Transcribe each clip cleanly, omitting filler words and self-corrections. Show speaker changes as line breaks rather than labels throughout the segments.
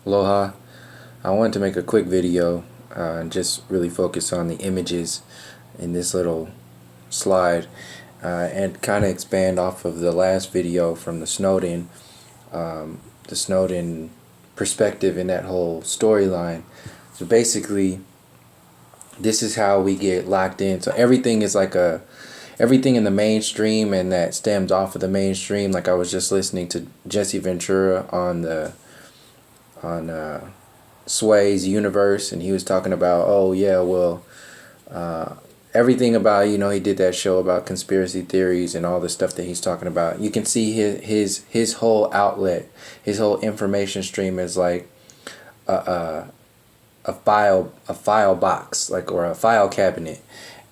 Aloha. I wanted to make a quick video and just really focus on the images in this little slide and kind of expand off of the last video from the Snowden perspective in that whole storyline. So basically, this is how we get locked in. So everything is like everything in the mainstream and that stems off of the mainstream. Like I was just listening to Jesse Ventura on Sway's Universe, and he was talking about, oh yeah, well, everything about, he did that show about conspiracy theories and all the stuff that he's talking about. You can see his whole outlet, his whole information stream is like a file box, like, or a file cabinet.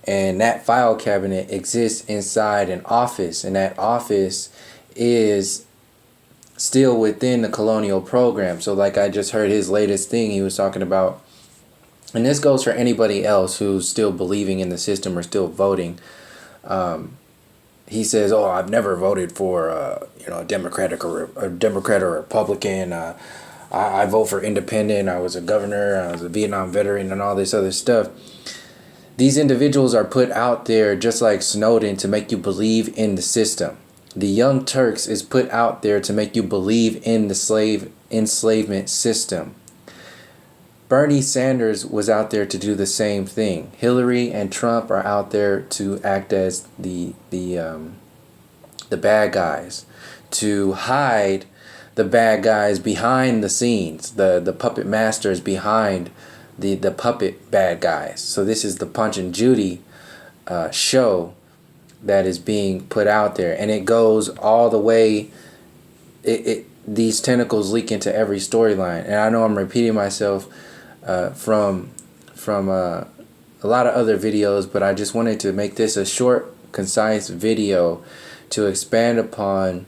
And that file cabinet exists inside an office, and that office is still within the colonial program. So like I just heard his latest thing, he was talking about, and this goes for anybody else who's still believing in the system or still voting. He says, oh, I've never voted for a Democrat or Republican. I vote for independent. I was a governor. I was a Vietnam veteran and all this other stuff. These individuals are put out there just like Snowden to make you believe in the system. The Young Turks is put out there to make you believe in the enslavement system. Bernie Sanders was out there to do the same thing. Hillary and Trump are out there to act as the bad guys, to hide the bad guys behind the scenes, the puppet masters behind the puppet bad guys. So this is the Punch and Judy show that is being put out there, and it goes all the way. These tentacles leak into every storyline, and I know I'm repeating myself from a lot of other videos, but I just wanted to make this a short, concise video to expand upon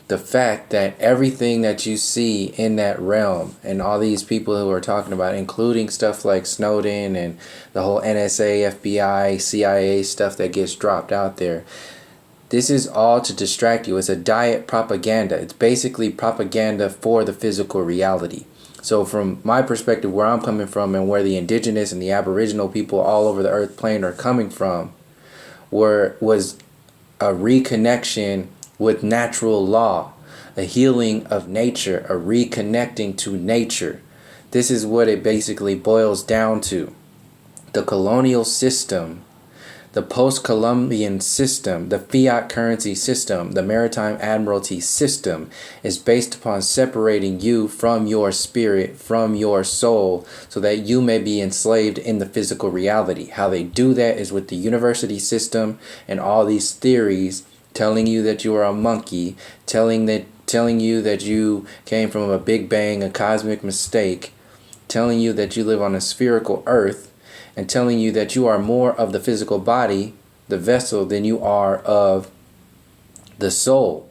the fact that everything that you see in that realm, and all these people who are talking about, including stuff like Snowden and the whole NSA, FBI, CIA stuff that gets dropped out there, this is all to distract you. It's a diet propaganda. It's basically propaganda for the physical reality. So from my perspective, where I'm coming from and where the indigenous and the aboriginal people all over the earth plane are coming from, was a reconnection with natural law, a healing of nature, a reconnecting to nature. This is what it basically boils down to. The colonial system, the post-Columbian system, the fiat currency system, the maritime admiralty system is based upon separating you from your spirit, from your soul, so that you may be enslaved in the physical reality. How they do that is with the university system and all these theories telling you that you are a monkey, telling you that you came from a big bang, a cosmic mistake, telling you that you live on a spherical earth, and telling you that you are more of the physical body, the vessel, than you are of the soul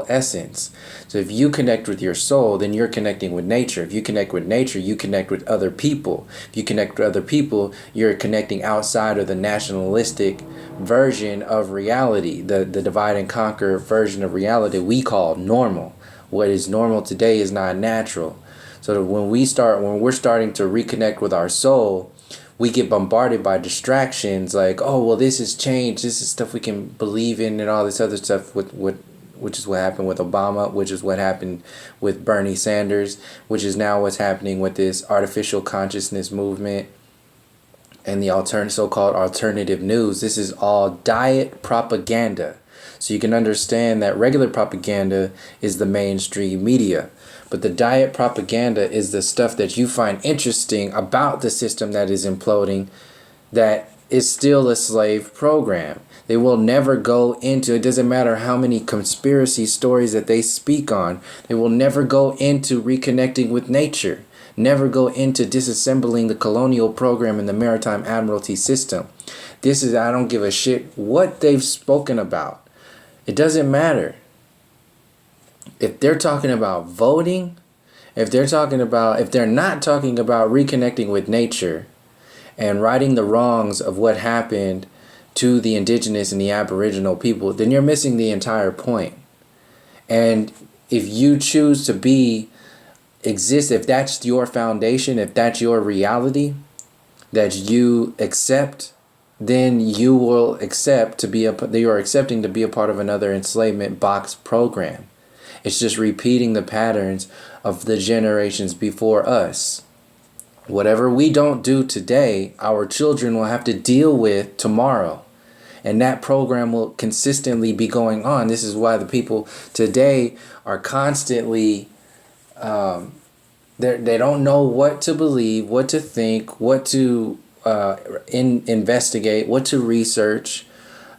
essence. So if you connect with your soul, then you're connecting with nature. If you connect with nature, you connect with other people. If you connect with other people, you're connecting outside of the nationalistic version of reality, the divide and conquer version of reality we call normal. What is normal today is not natural. So that when we're starting to reconnect with our soul, we get bombarded by distractions like, oh, well, this has changed. This is stuff we can believe in and all this other stuff, which is what happened with Obama, which is what happened with Bernie Sanders, which is now what's happening with this artificial consciousness movement and the so-called alternative news. This is all diet propaganda. So you can understand that regular propaganda is the mainstream media. But the diet propaganda is the stuff that you find interesting about the system that is imploding, that is still a slave program. They will never go into, it doesn't matter how many conspiracy stories that they speak on, they will never go into reconnecting with nature, never go into disassembling the colonial program and the maritime admiralty system. This is, I don't give a shit what they've spoken about. It doesn't matter. If they're talking about voting, if they're not talking about reconnecting with nature and righting the wrongs of what happened to the indigenous and the aboriginal people, then you're missing the entire point. And if you choose to be exists, if that's your foundation, if that's your reality that you accept, then you will accept to be you are accepting to be a part of another enslavement box program. It's just repeating the patterns of the generations before us. Whatever we don't do today, our children will have to deal with tomorrow. And that program will consistently be going on. This is why the people today are constantly, they don't know what to believe, what to think, what to investigate, what to research.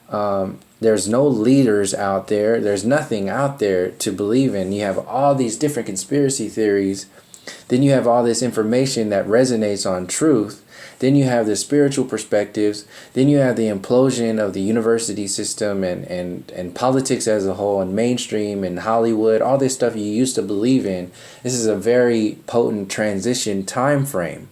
There's no leaders out there. There's nothing out there to believe in. You have all these different conspiracy theories. Then you have all this information that resonates on truth. Then you have the spiritual perspectives. Then you have the implosion of the university system and politics as a whole, and mainstream and Hollywood, all this stuff you used to believe in. This is a very potent transition time frame.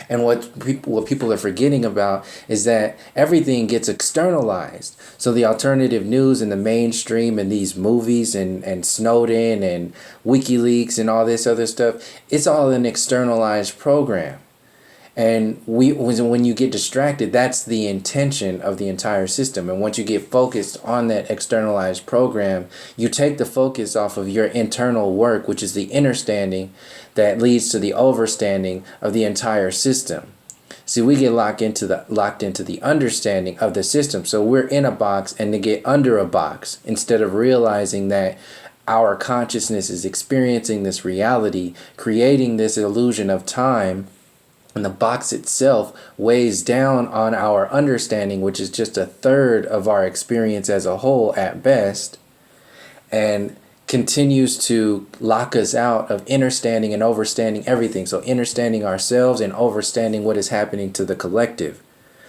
And what people are forgetting about is that everything gets externalized. So the alternative news and the mainstream and these movies and Snowden and WikiLeaks and all this other stuff, it's all an externalized program. And when you get distracted, that's the intention of the entire system. And once you get focused on that externalized program, you take the focus off of your internal work, which is the understanding that leads to the overstanding of the entire system. See, we get locked into the understanding of the system. So we're in a box and to get under a box instead of realizing that our consciousness is experiencing this reality, creating this illusion of time. And the box itself weighs down on our understanding, which is just a third of our experience as a whole at best, and continues to lock us out of understanding and overstanding everything. So understanding ourselves and overstanding what is happening to the collective.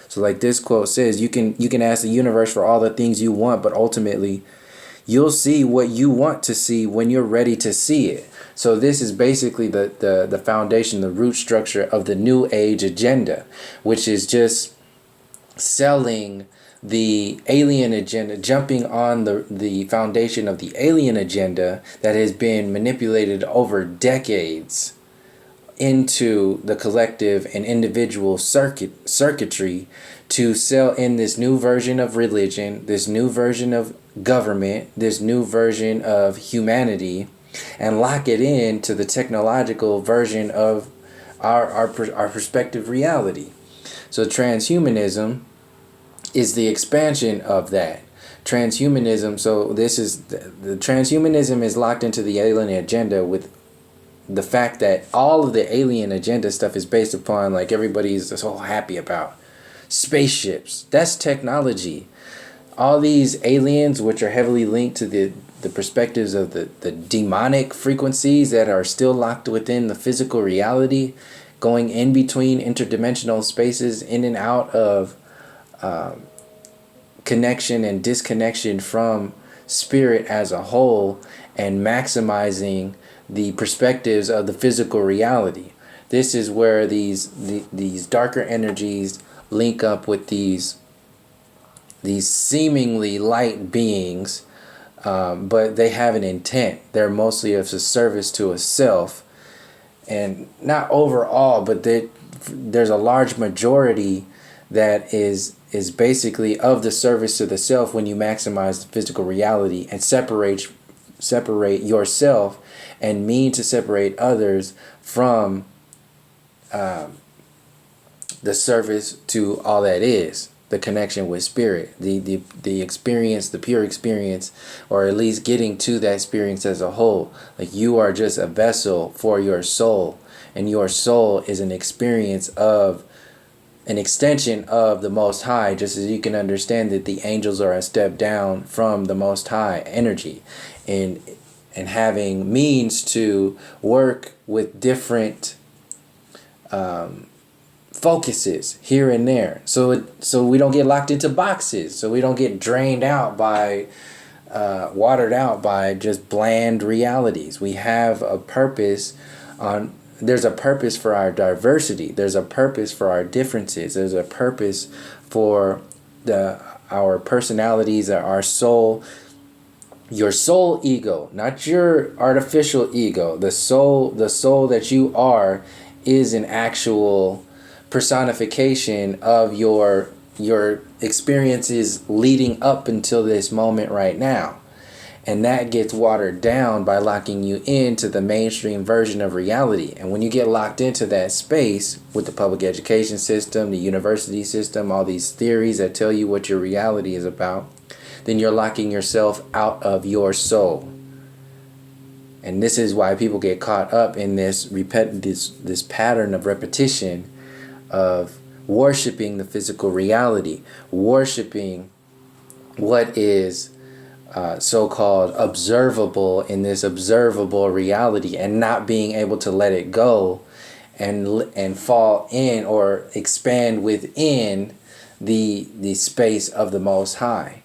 So like this quote says, you can ask the universe for all the things you want, but ultimately you'll see what you want to see when you're ready to see it. So this is basically the foundation, the root structure of the New Age agenda, which is just selling the alien agenda, jumping on the foundation of the alien agenda that has been manipulated over decades into the collective and individual circuitry to sell in this new version of religion, this new version of government, this new version of humanity, and lock it in to the technological version of our perspective reality. So transhumanism is the expansion of that. Transhumanism, so this is the transhumanism is locked into the alien agenda with the fact that all of the alien agenda stuff is based upon, like, everybody's so happy about spaceships. That's technology. All these aliens, which are heavily linked to the perspectives of the demonic frequencies that are still locked within the physical reality, going in between interdimensional spaces, in and out of connection and disconnection from spirit as a whole, and maximizing the perspectives of the physical reality. This is where these darker energies link up with these seemingly light beings, but they have an intent. They're mostly of a service to a self, and not overall, but there's a large majority that is basically of the service to the self when you maximize the physical reality and separate yourself and mean to separate others from the service to all that is, the connection with spirit, the experience, the pure experience, or at least getting to that experience as a whole. Like, you are just a vessel for your soul, and your soul is an experience of an extension of the Most High, just as you can understand that the angels are a step down from the Most High energy, and having means to work with different focuses here and there, so we don't get locked into boxes, so we don't get drained out by watered out by just bland realities. We have a purpose there's a purpose for our diversity. There's a purpose for our differences. There's a purpose for our personalities, our soul, Your soul ego, not your artificial ego. The soul that you are is an actual personification of your experiences leading up until this moment right now. And that gets watered down by locking you into the mainstream version of reality. And when you get locked into that space with the public education system, the university system, all these theories that tell you what your reality is about, then you're locking yourself out of your soul. And this is why people get caught up in this pattern of repetition of worshiping the physical reality, worshiping what is so-called observable in this observable reality, and not being able to let it go and fall in or expand within the space of the Most High.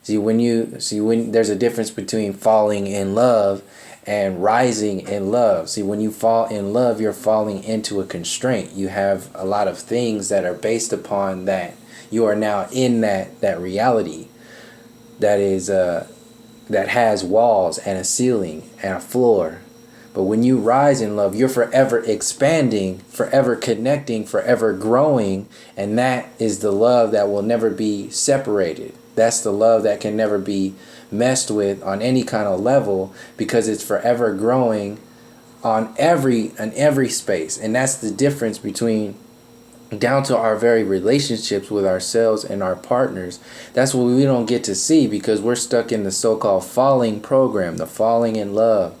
When there's a difference between falling in love and rising in love. See, when you fall in love, you're falling into a constraint. You have a lot of things that are based upon that. You are now in that reality that is that has walls and a ceiling and a floor. But when you rise in love, you're forever expanding, forever connecting, forever growing, and that is the love that will never be separated. That's the love that can never be messed with on any kind of level, because it's forever growing on every space. And that's the difference between down to our very relationships with ourselves and our partners. That's what we don't get to see, because we're stuck in the so-called falling program, the falling in love,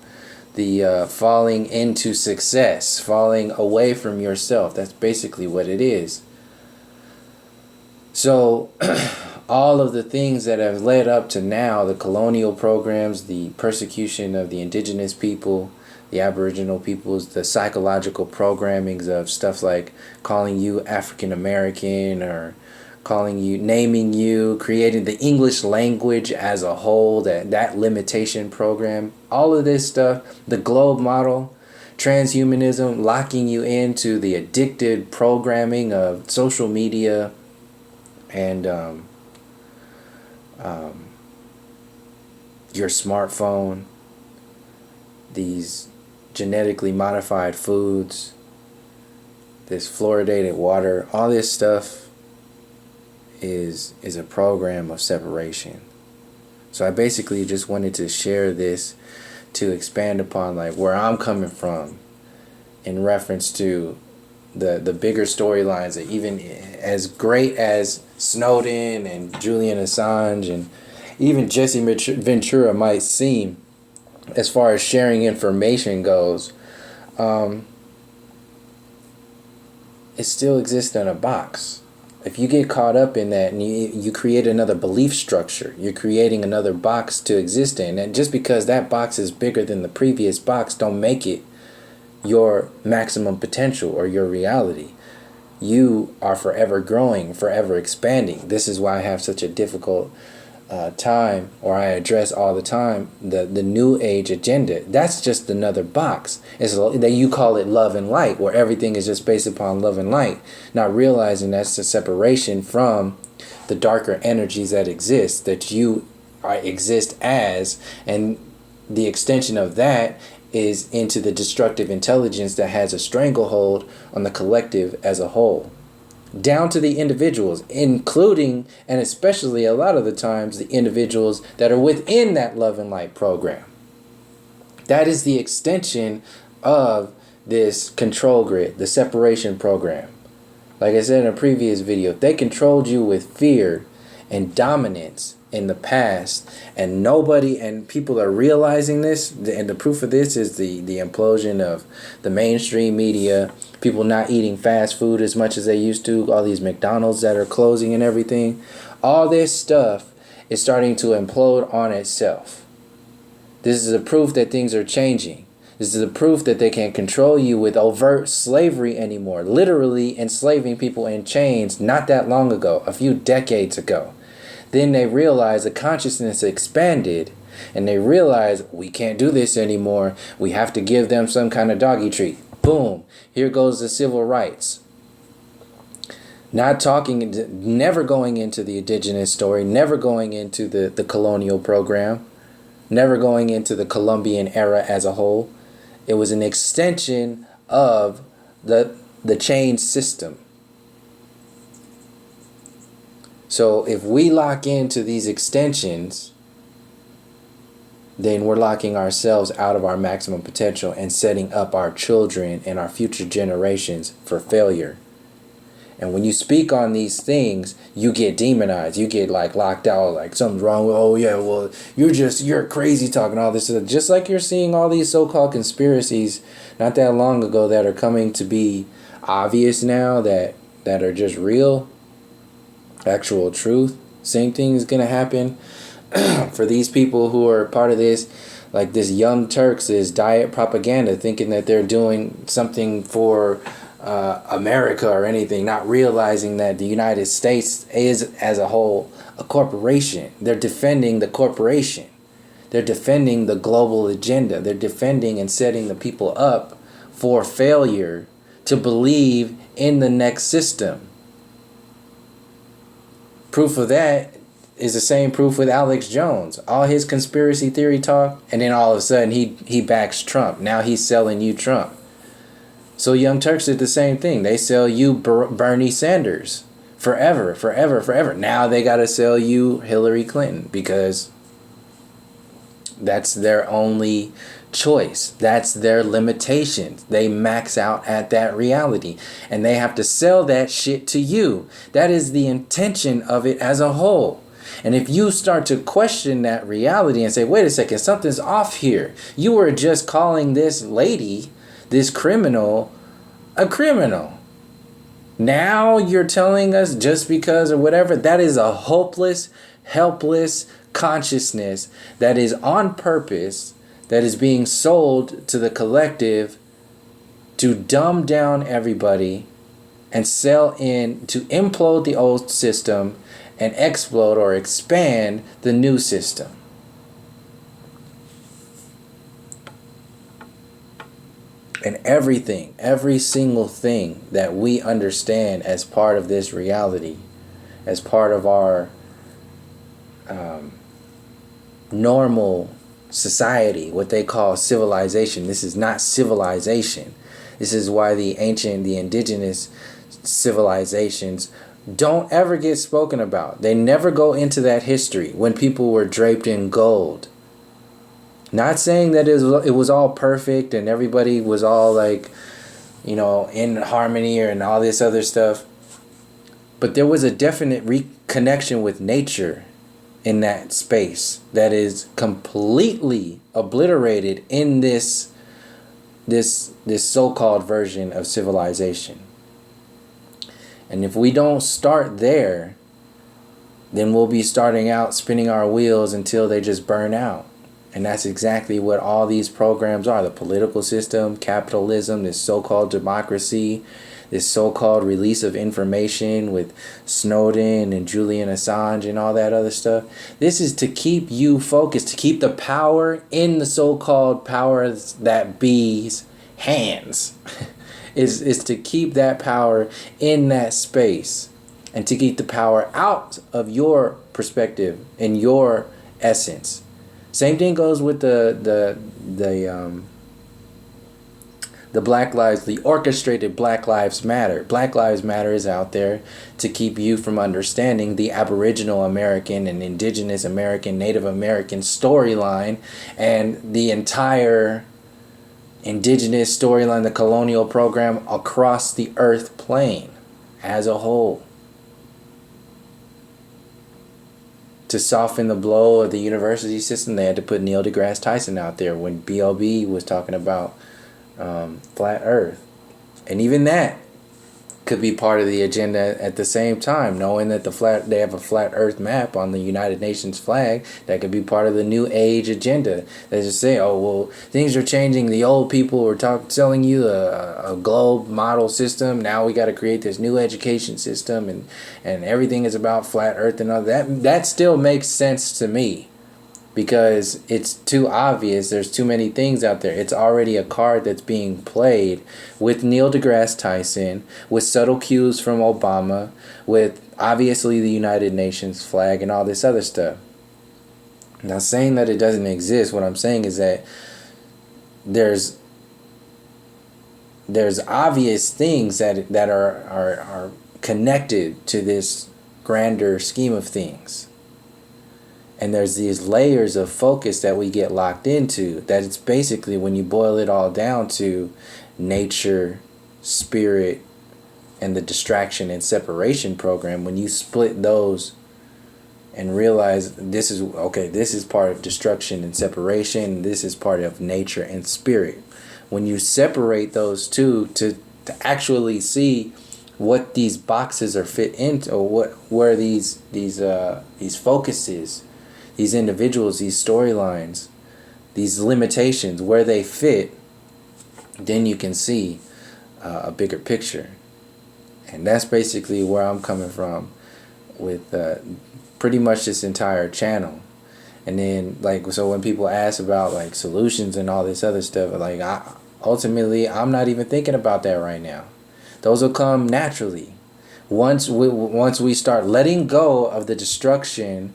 the falling into success, falling away from yourself. That's basically what it is. So all of the things that have led up to now, the colonial programs, the persecution of the indigenous people, the Aboriginal peoples, the psychological programmings of stuff like calling you African American, or naming you, creating the English language as a whole, that limitation program, all of this stuff, the globe model, transhumanism, locking you into the addicted programming of social media and your smartphone, these genetically modified foods, this fluoridated water, all this stuff is a program of separation. So I basically just wanted to share this to expand upon like where I'm coming from in reference to the bigger storylines, that even as great as Snowden and Julian Assange and even Jesse Ventura might seem as far as sharing information goes, it still exists in a box. If you get caught up in that and you create another belief structure, you're creating another box to exist in. And just because that box is bigger than the previous box, don't make it your maximum potential or your reality. You are forever growing, forever expanding. This is why I have such a difficult time, or I address all the time, the new age agenda. That's just another box. It's that you call it love and light, where everything is just based upon love and light, not realizing that's a separation from the darker energies that exist, that you exist as, and the extension of that is into the destructive intelligence that has a stranglehold on the collective as a whole, down to the individuals, including and especially a lot of the times the individuals that are within that love and light program. That is the extension of this control grid, the separation program. Like I said in a previous video, if they controlled you with fear and dominance in the past, and people are realizing this, and the proof of this is the implosion of the mainstream media, people not eating fast food as much as they used to, all these McDonald's that are closing and everything. All this stuff is starting to implode on itself. This is a proof that things are changing. This is a proof that they can't control you with overt slavery anymore, literally enslaving people in chains not that long ago, a few decades ago. Then they realize the consciousness expanded, and they realize we can't do this anymore. We have to give them some kind of doggy treat. Boom. Here goes the civil rights. Never going into the indigenous story, never going into the colonial program. never going into the Columbian era as a whole. It was an extension of the chain system. So if we lock into these extensions, then we're locking ourselves out of our maximum potential and setting up our children and our future generations for failure. And when you speak on these things, you get demonized. You get like locked out, like something's wrong with, oh yeah, well, you're crazy talking all this stuff. Just like you're seeing all these so-called conspiracies not that long ago that are coming to be obvious now, that are just real, actual truth. Same thing is going to happen for these people who are part of this, like this Young Turks, this diet propaganda, thinking that they're doing something for America or anything, not realizing that the United States is as a whole a corporation. They're defending the corporation. They're defending the global agenda. They're defending and setting the people up for failure to believe in the next system. Proof of that is the same proof with Alex Jones. All his conspiracy theory talk, and then all of a sudden he backs Trump. Now he's selling you Trump. So Young Turks did the same thing. They sell you Bernie Sanders forever, forever, forever. Now they got to sell you Hillary Clinton because that's their only choice. That's their limitations. They max out at that reality. And they have to sell that shit to you. That is the intention of it as a whole. And if you start to question that reality and say, wait a second, something's off here. You were just calling this lady, this criminal, a criminal. Now you're telling us just because or whatever. That is a hopeless, helpless consciousness that is on purpose, that is being sold to the collective to dumb down everybody and sell in, to implode the old system and explode or expand the new system. And everything, every single thing that we understand as part of this reality, as part of our normal society, what they call civilization. This is not civilization. This is why the indigenous civilizations don't ever get spoken about. They never go into that history when people were draped in gold. Not saying that it was all perfect and everybody was all like, in harmony and all this other stuff. But there was a definite reconnection with nature in that space that is completely obliterated in this so-called version of civilization. And if we don't start there, then we'll be starting out spinning our wheels until they just burn out. And that's exactly what all these programs are. The political system, capitalism, this so-called democracy, this so-called release of information with Snowden and Julian Assange and all that other stuff. This is to keep you focused, to keep the power in the so-called powers that be's hands. is to keep that power in that space and to keep the power out of your perspective and your essence. Same thing goes with the Black Lives, the orchestrated Black Lives Matter. Black Lives Matter is out there to keep you from understanding the Aboriginal American and Indigenous American, Native American storyline and the entire Indigenous storyline, the colonial program across the earth plane as a whole. To soften the blow of the university system, they had to put Neil deGrasse Tyson out there when B.O.B. was talking about flat earth. And even that could be part of the agenda at the same time, knowing that they have a flat earth map on the United Nations flag. That could be part of the new age agenda. They just say, oh, well, things are changing. The old people were selling you a globe model system. Now we got to create this new education system, and everything is about flat earth and all that. That still makes sense to me, because it's too obvious. There's too many things out there. It's already a card that's being played with Neil deGrasse Tyson, with subtle cues from Obama, with obviously the United Nations flag and all this other stuff. Now, saying that it doesn't exist, what I'm saying is that there's obvious things that are connected to this grander scheme of things. And there's these layers of focus that we get locked into, that it's basically, when you boil it all down to nature, spirit, and the distraction and separation program, when you split those and realize this is part of destruction and separation, this is part of nature and spirit. When you separate those two to actually see what these boxes are fit into, or where these focuses, these individuals, these storylines, these limitations, where they fit, then you can see a bigger picture. And that's basically where I'm coming from with pretty much this entire channel. And then, like, so when people ask about like solutions and all this other stuff, like, ultimately I'm not even thinking about that right now. Those will come naturally once we start letting go of the destruction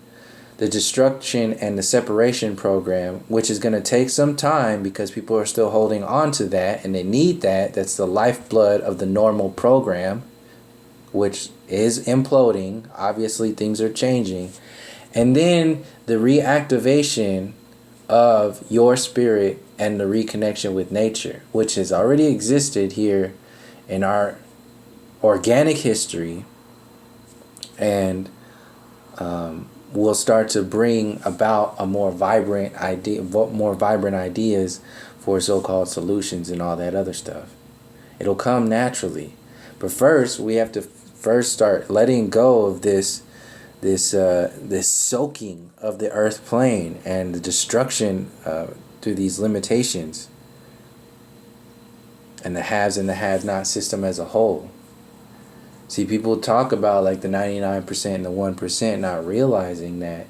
and the separation program, which is going to take some time because people are still holding on to that, and they need that. That's the lifeblood of the normal program, which is imploding. Obviously, things are changing. And then the reactivation of your spirit and the reconnection with nature, which has already existed here in our organic history, and will start to bring about a more vibrant ideas for so-called solutions and all that other stuff. It'll come naturally. But first, we have to start letting go of this soaking of the earth plane and the destruction through these limitations, and the haves and the have-not system as a whole. See, people talk about like the 99% and the 1%, not realizing that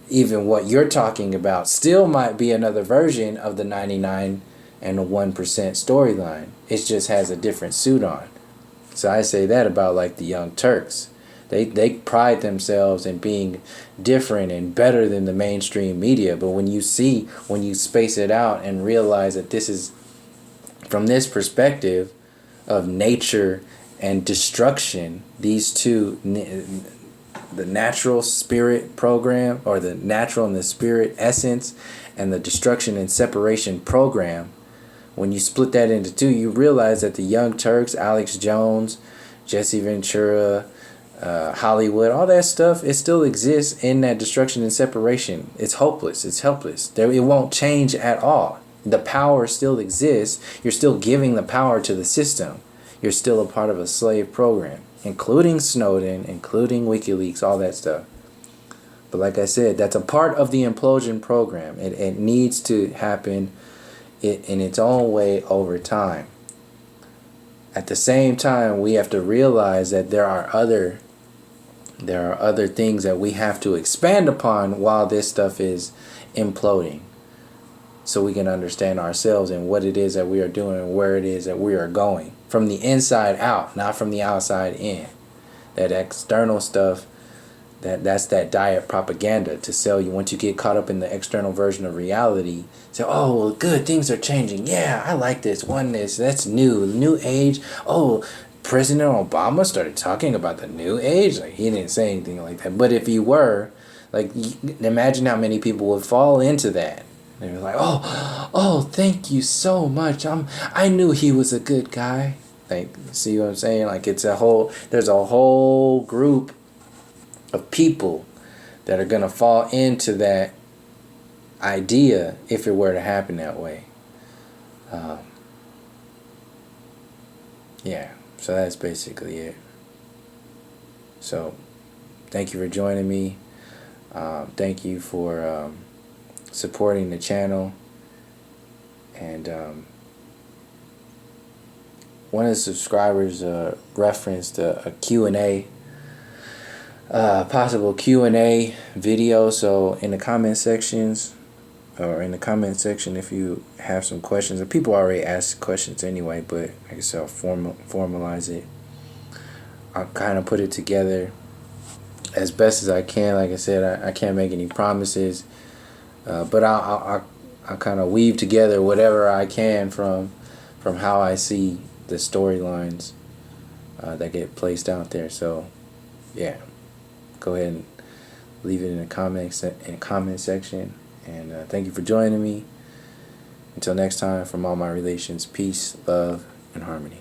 even what you're talking about still might be another version of the 99 and the 1% storyline. It just has a different suit on. So I say that about like the Young Turks. They pride themselves in being different and better than the mainstream media. But when you space it out and realize that this is from this perspective of nature and destruction, these two, the natural spirit program, or the natural and the spirit essence, and the destruction and separation program, when you split that into two, you realize that the Young Turks, Alex Jones, Jesse Ventura, Hollywood, all that stuff, it still exists in that destruction and separation. It's hopeless. It's helpless. It won't change at all. The power still exists. You're still giving the power to the system. You're still a part of a slave program, including Snowden, including WikiLeaks, all that stuff. But like I said, that's a part of the implosion program. It needs to happen in its own way over time. At the same time, we have to realize that there are other things that we have to expand upon while this stuff is imploding, so we can understand ourselves and what it is that we are doing and where it is that we are going from the inside out, not from the outside in. That external stuff, that's that diet propaganda to sell you. Once you get caught up in the external version of reality, say, oh, well, good, things are changing. Yeah, I like this, oneness, that's new age. Oh, President Obama started talking about the new age. Like, he didn't say anything like that. But if he were, like, imagine how many people would fall into that. They were like, oh, thank you so much. I knew he was a good guy. Like, see what I'm saying? Like, there's a whole group of people that are going to fall into that idea if it were to happen that way. Yeah, so that's basically it. So, thank you for joining me. Thank you for supporting the channel. And one of the subscribers referenced a Q&A, possible Q&A video. So in the comment section, if you have some questions, and people already ask questions anyway, but I guess I'll formalize it. I'll kind of put it together as best as I can. Like I said, I can't make any promises, but I'll kind of weave together whatever I can from how I see the storylines that get placed out there. So, yeah, go ahead and leave it in the comment section. And thank you for joining me. Until next time, from all my relations, peace, love, and harmony.